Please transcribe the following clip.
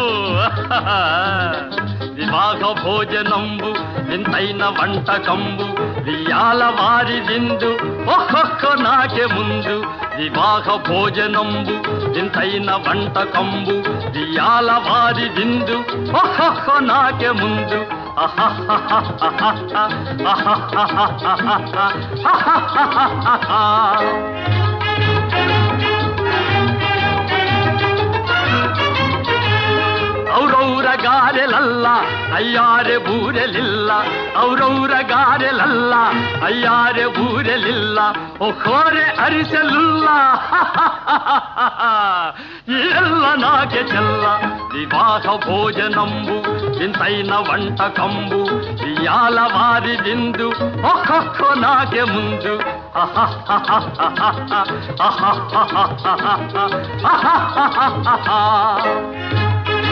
అబ్బో వివాహ భోజనంబు వింతైన వంటకంబు వియాల వారి విందు ఒక్కొక్క నాకే ముందు వివాహ భోజనంబు వింతైన వంటకంబు వియాల వారి విందు ఒక్కొక్క నాకే ముందు ಔರೌರ ಗಾರೆಲಲ್ಲ ಅಯ್ಯಾರೆ ಬೂರೆಲಿಲ್ಲ ಔರೌರ ಗಾರೆಲಲ್ಲ ಅಯ್ಯಾರೆ ಬೂರೆಲಿಲ್ಲ ಒಕ್ಕೋರೆ ಅರಿಸಲಿಲ್ಲ ಎಲ್ಲ ನಾಗೆ ಚೆಲ್ಲ ವಿವಾಹ ಭೋಜನಂಬು ವಿಂತೈನ వంటకంబు వియాల వారి విందు ఒక్కొక్క నాకే ముందు